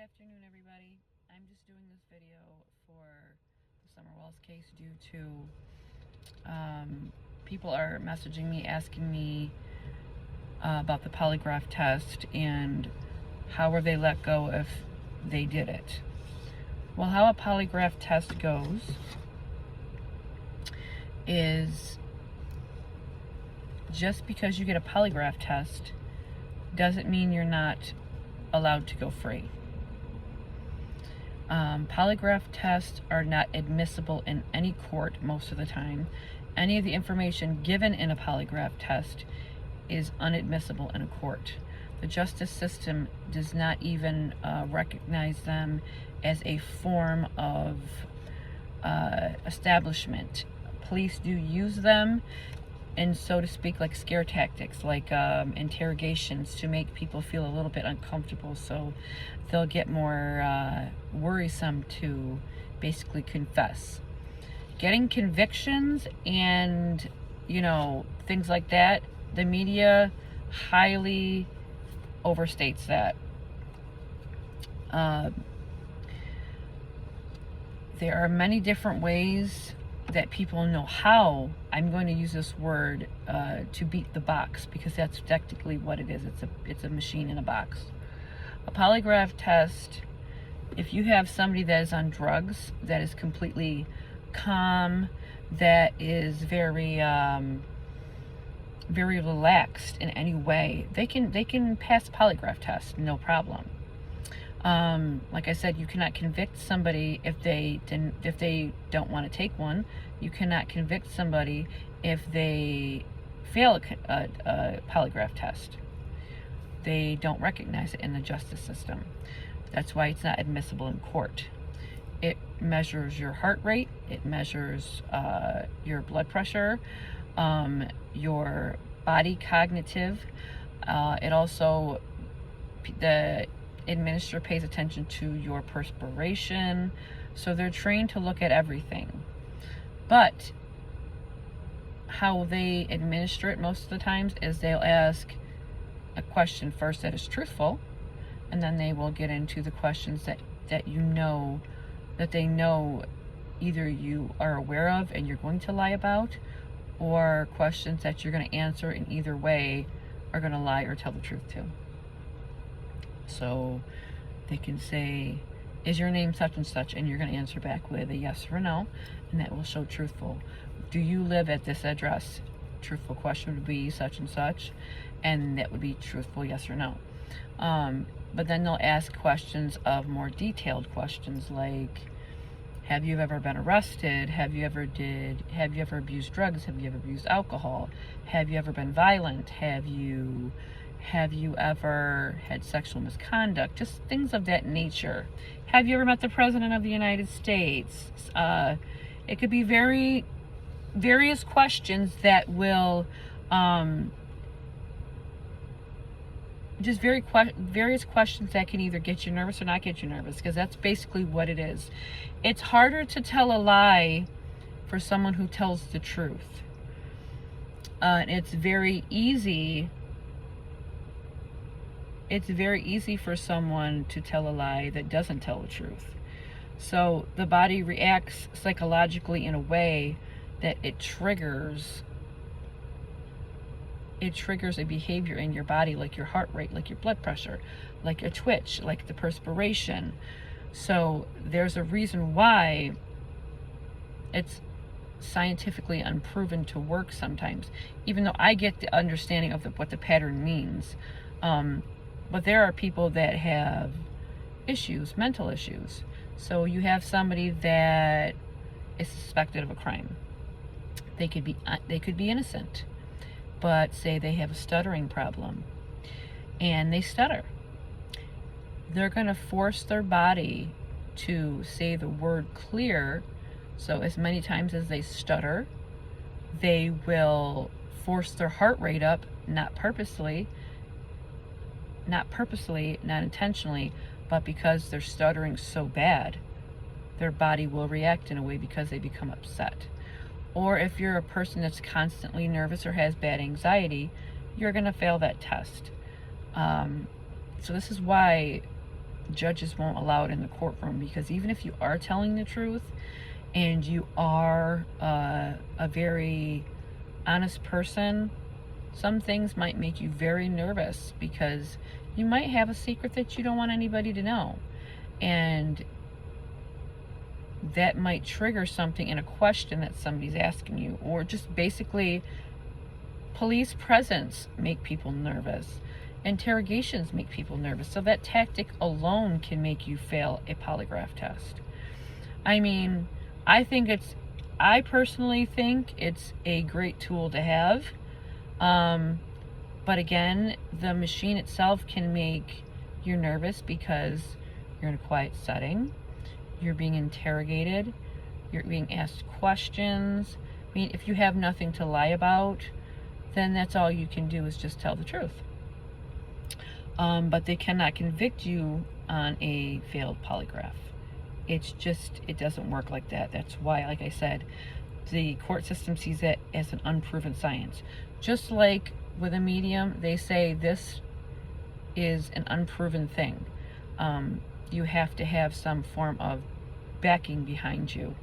afternoon, everybody. I'm just doing this video for the Summerwells case due to people are messaging me, asking me about the polygraph test and how were they let go if they did it. Well, how a polygraph test goes is just because you get a polygraph test doesn't mean you're not allowed to go free. Polygraph tests are not admissible in any court most of the time. Any of the information given in a polygraph test is inadmissible in a court. The justice system does not even recognize them as a form of establishment. Police do use them, and so to speak, like scare tactics, like interrogations to make people feel a little bit uncomfortable, so they'll get more worrisome to basically confess. Getting convictions and, things like that, the media highly overstates that. There are many different ways that people know how, I'm going to use this word, to beat the box, because that's technically what it is. It's a machine in a box. A polygraph test, if you have somebody that is on drugs, that is completely calm, that is very very relaxed in any way, they can pass a polygraph test, no problem. Like I said, you cannot convict somebody if they don't want to take one. You cannot convict somebody if they fail a polygraph test. They don't recognize it in the justice system. That's why it's not admissible in court. It measures your heart rate. It measures your blood pressure, your body cognitive. It also, the administrator pays attention to your perspiration. So they're trained to look at everything. But how they administer it most of the times is they'll ask a question first that is truthful, and then they will get into the questions that they know either you are aware of and you're going to lie about, or questions that you're going to answer in either way are going to lie or tell the truth to. So they can say, is your name such and such? And you're going to answer back with a yes or a no, and that will show truthful. Do you live at this address? Truthful question would be such and such, and that would be truthful yes or no. But then they'll ask questions of more detailed questions like, have you ever been arrested? Have you ever abused drugs? Have you ever abused alcohol? Have you ever been violent? Have you ever had sexual misconduct? Just things of that nature. Have you ever met the President of the United States? It could be various questions that will various questions that can either get you nervous or not get you nervous, because that's basically what it is. It's harder to tell a lie for someone who tells the truth. It's very easy for someone to tell a lie that doesn't tell the truth. So the body reacts psychologically in a way that it triggers a behavior in your body, like your heart rate, like your blood pressure, like a twitch, like the perspiration. So there's a reason why it's scientifically unproven to work sometimes, even though I get the understanding of what the pattern means. But there are people that have issues, mental issues. So you have somebody that is suspected of a crime. They could be innocent, but say they have a stuttering problem and they stutter. They're going to force their body to say the word clear. So as many times as they stutter, they will force their heart rate up, not purposely, not intentionally, but because they're stuttering so bad, their body will react in a way because they become upset. Or if you're a person that's constantly nervous or has bad anxiety, you're going to fail that test. So this is why judges won't allow it in the courtroom, because even if you are telling the truth and you are a very honest person, some things might make you very nervous, because you might have a secret that you don't want anybody to know, and that might trigger something in a question that somebody's asking you, or just basically police presence make people nervous, interrogations make people nervous. So that tactic alone can make you fail a polygraph test. I mean, I personally think it's a great tool to have. But again, the machine itself can make you nervous because you're in a quiet setting, you're being interrogated, you're being asked questions. I mean, if you have nothing to lie about, then that's all you can do is just tell the truth. But they cannot convict you on a failed polygraph. It's just, it doesn't work like that. That's why, like I said, the court system sees it as an unproven science. Just like with a medium, they say this is an unproven thing. You have to have some form of backing behind you.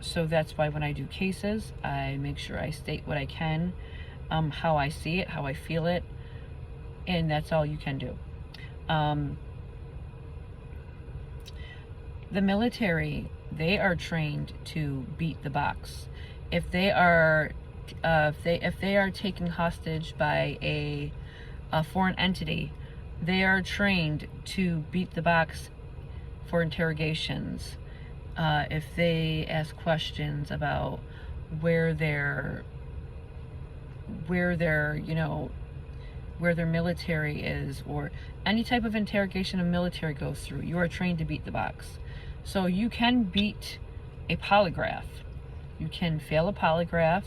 So that's why when I do cases, I make sure I state what I can, how I see it, how I feel it, and that's all you can do. The military, they are trained to beat the box. If they are taken hostage by a foreign entity, they are trained to beat the box for interrogations. If they ask questions about where their military is, or any type of interrogation a military goes through, you are trained to beat the box. So you can beat a polygraph. You can fail a polygraph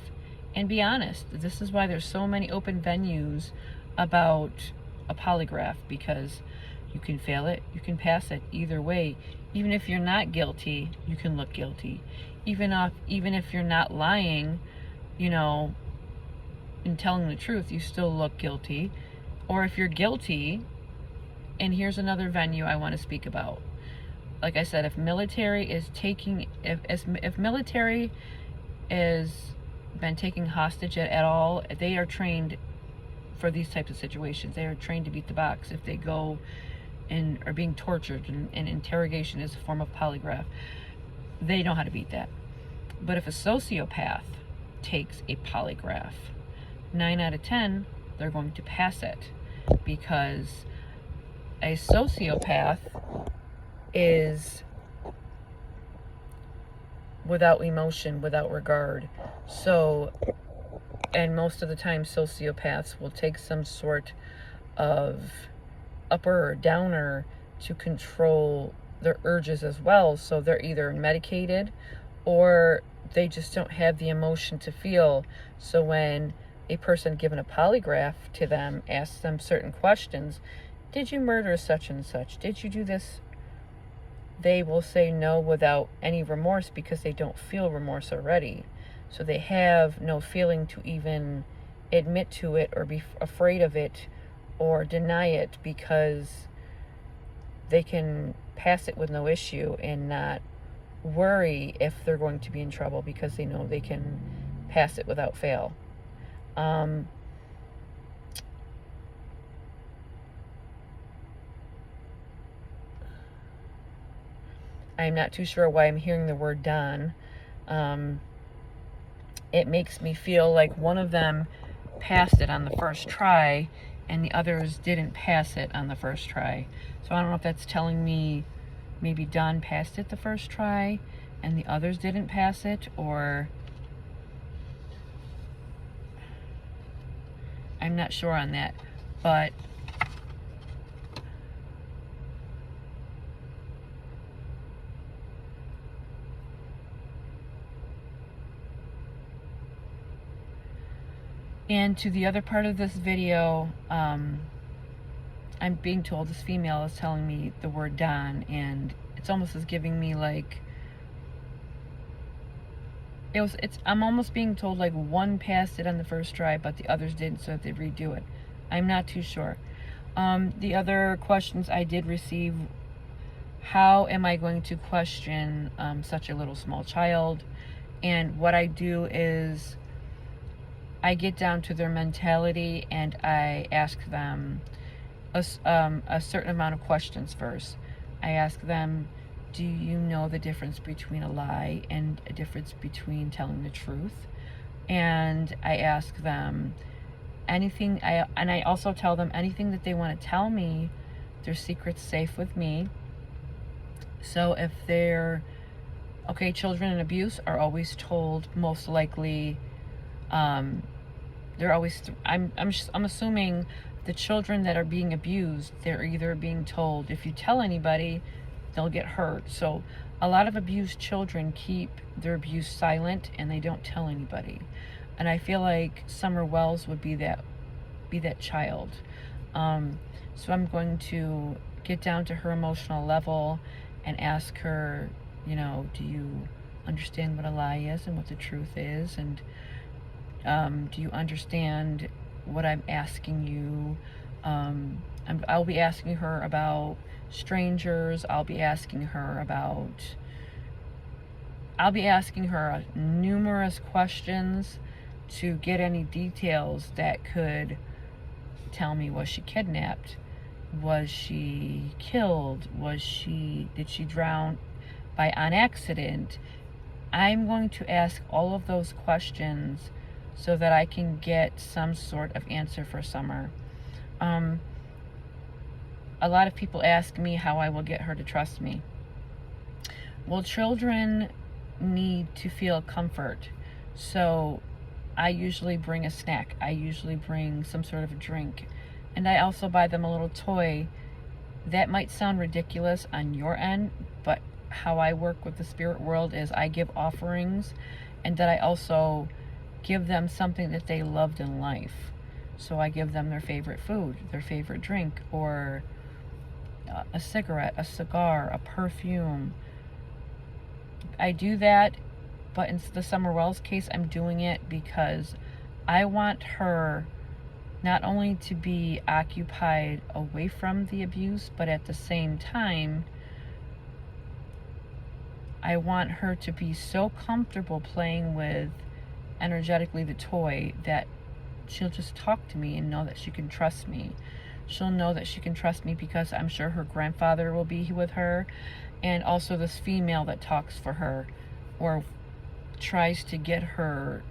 and be honest. This is why there's so many open venues about a polygraph, because you can fail it, you can pass it. Either way, even if you're not guilty, you can look guilty. Even if you're not lying, in telling the truth, you still look guilty. Or if you're guilty, and here's another venue I want to speak about. Like I said, if military is if military is been taking hostage at all, they are trained for these types of situations. They are trained to beat the box. If they go and are being tortured, and interrogation is a form of polygraph, they know how to beat that. But if a sociopath takes a polygraph, 9 out of 10, they're going to pass it, because a sociopath is without emotion, without regard. So, and most of the time sociopaths will take some sort of upper or downer to control their urges as well. So they're either medicated or they just don't have the emotion to feel. So when a person given a polygraph to them asks them certain questions, did you murder such and such? Did you do this? They will say no without any remorse, because they don't feel remorse already. So they have no feeling to even admit to it or be afraid of it or deny it, because they can pass it with no issue and not worry if they're going to be in trouble, because they know they can pass it without fail. I'm not too sure why I'm hearing the word Don. It makes me feel like one of them passed it on the first try and the others didn't pass it on the first try. So I don't know if that's telling me maybe Don passed it the first try and the others didn't pass it, or I'm not sure on that. But and to the other part of this video, I'm being told this female is telling me the word Don, and it's almost as giving me like, I'm almost being told like one passed it on the first try but the others didn't, so they redo it. I'm not too sure. The other questions I did receive: how am I going to question such a little small child? And what I do is I get down to their mentality and I ask them a certain amount of questions first. I ask them, do you know the difference between a lie and a difference between telling the truth? And I ask them anything, and I also tell them anything that they want to tell me, their secret's safe with me. So if they're, okay, children in abuse are always told, most likely, they're always, I'm assuming the children that are being abused, they're either being told, if you tell anybody, they'll get hurt. So a lot of abused children keep their abuse silent and they don't tell anybody. And I feel like Summer Wells would be that child. So I'm going to get down to her emotional level and ask her, you know, do you understand what a lie is and what the truth is? And do you understand what I'm asking you? I'll be asking her about strangers. I'll be asking her numerous questions to get any details that could tell me, was she kidnapped? Was she killed? Did she drown on accident? I'm going to ask all of those questions so that I can get some sort of answer for Summer. A lot of people ask me how I will get her to trust me. Well, children need to feel comfort. So I usually bring a snack. I usually bring some sort of a drink. And I also buy them a little toy. That might sound ridiculous on your end, but how I work with the spirit world is I give offerings, and that I also give them something that they loved in life. So I give them their favorite food, their favorite drink, or a cigarette, a cigar, a perfume. I do that, but in the Summer Wells case, I'm doing it because I want her not only to be occupied away from the abuse, but at the same time, I want her to be so comfortable playing with energetically the toy that she'll just talk to me and know that she can trust me. She'll know that she can trust me because I'm sure her grandfather will be with her, and also this female that talks for her or tries to get her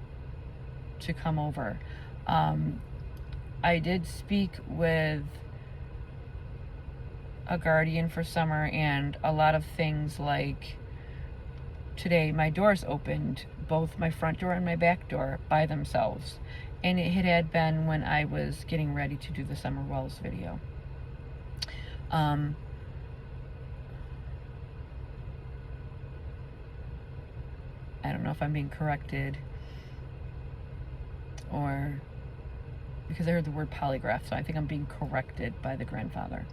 to come over. I did speak with a guardian for Summer, and a lot of things, like today my doors opened, both my front door and my back door, by themselves. And it had been when I was getting ready to do the Summer Wells video. I don't know if I'm being corrected, or because I heard the word polygraph, so I think I'm being corrected by the grandfather.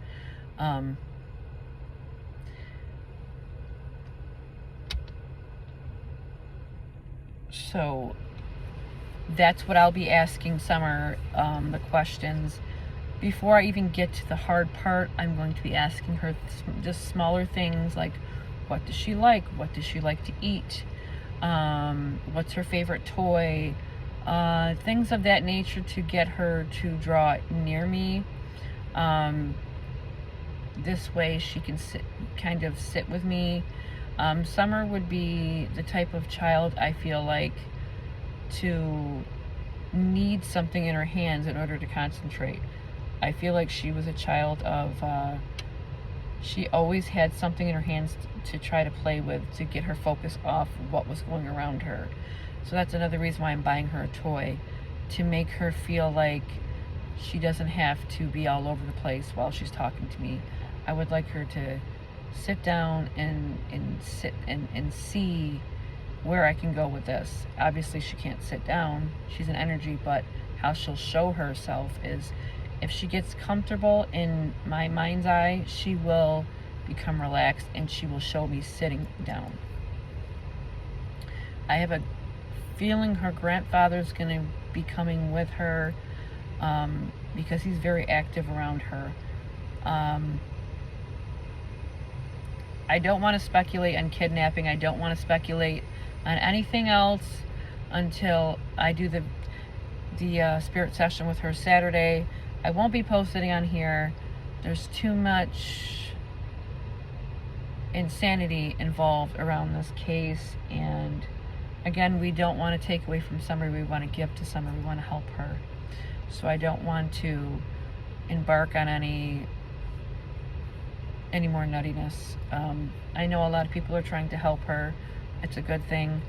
So that's what I'll be asking Summer, the questions. Before I even get to the hard part, I'm going to be asking her just smaller things like, what does she like? What does she like to eat? What's her favorite toy? Things of that nature to get her to draw near me. This way she can sit with me. Summer would be the type of child I feel like to need something in her hands in order to concentrate. I feel like she was a child of, she always had something in her hands to try to play with, to get her focus off what was going around her. So that's another reason why I'm buying her a toy, to make her feel like she doesn't have to be all over the place while she's talking to me. I would like her to sit down and sit and see where I can go with this. Obviously she can't sit down, she's an energy, but how she'll show herself is if she gets comfortable in my mind's eye, she will become relaxed and she will show me sitting down. I have a feeling her grandfather's gonna be coming with her. because he's very active around her. I don't want to speculate on kidnapping. I don't want to speculate on anything else until I do the spirit session with her Saturday. I won't be posting on here. There's too much insanity involved around this case, and again, we don't want to take away from Summer. We want to give to Summer. We want to help her. So I don't want to embark on any more nuttiness. I know a lot of people are trying to help her. It's a good thing.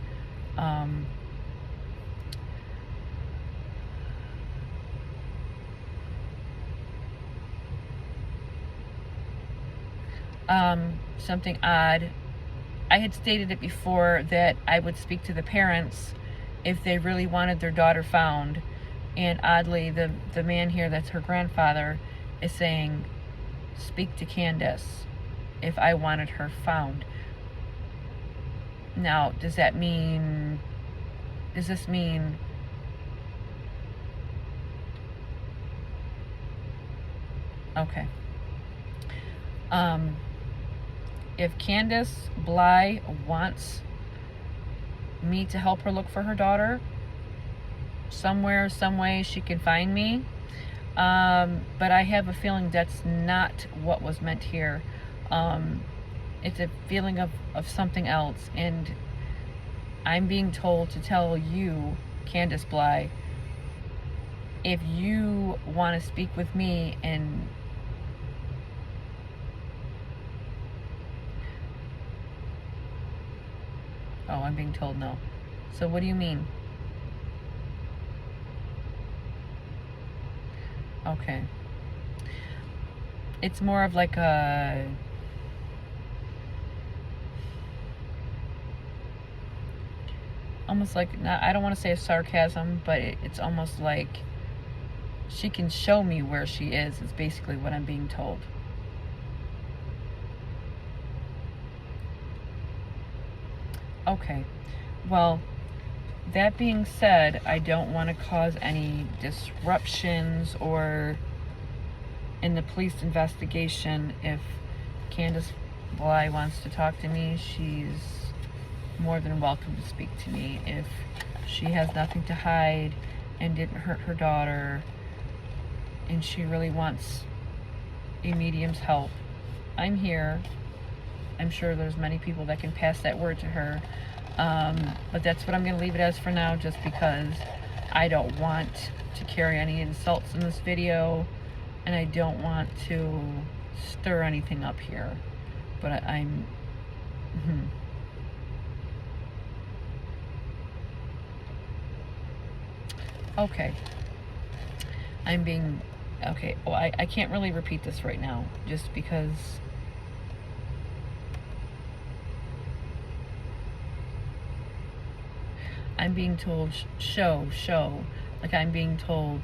Something odd. I had stated it before that I would speak to the parents if they really wanted their daughter found, and oddly the man here that's her grandfather is saying speak to Candace if I wanted her found. Now, does this mean okay. If Candace Bly wants me to help her look for her daughter, somewhere, some way she can find me. But I have a feeling that's not what was meant here. It's a feeling of something else, and I'm being told to tell you, Candace Bly, if you want to speak with me and oh, I'm being told no. So what do you mean? Okay. It's more of like a almost like, not, I don't want to say a sarcasm, but it's almost like she can show me where she is basically what I'm being told. Okay, well, that being said, I don't want to cause any disruptions or in the police investigation. If Candace Bly wants to talk to me, she's more than welcome to speak to me. If she has nothing to hide and didn't hurt her daughter and she really wants a medium's help, I'm here. I'm sure there's many people that can pass that word to her. But that's what I'm going to leave it as for now, just because I don't want to carry any insults in this video, and I don't want to stir anything up here. But I'm... Okay. I'm being... Okay, well, I can't really repeat this right now, just because... I'm being told show, like I'm being told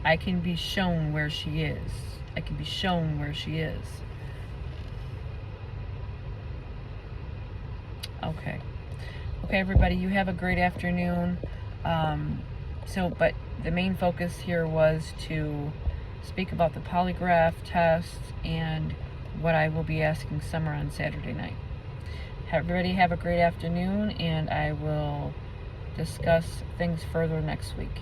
I can be shown where she is. I can be shown where she is. Okay, everybody, you have a great afternoon. But the main focus here was to speak about the polygraph test and what I will be asking Summer on Saturday night. Everybody have a great afternoon, and I will discuss things further next week.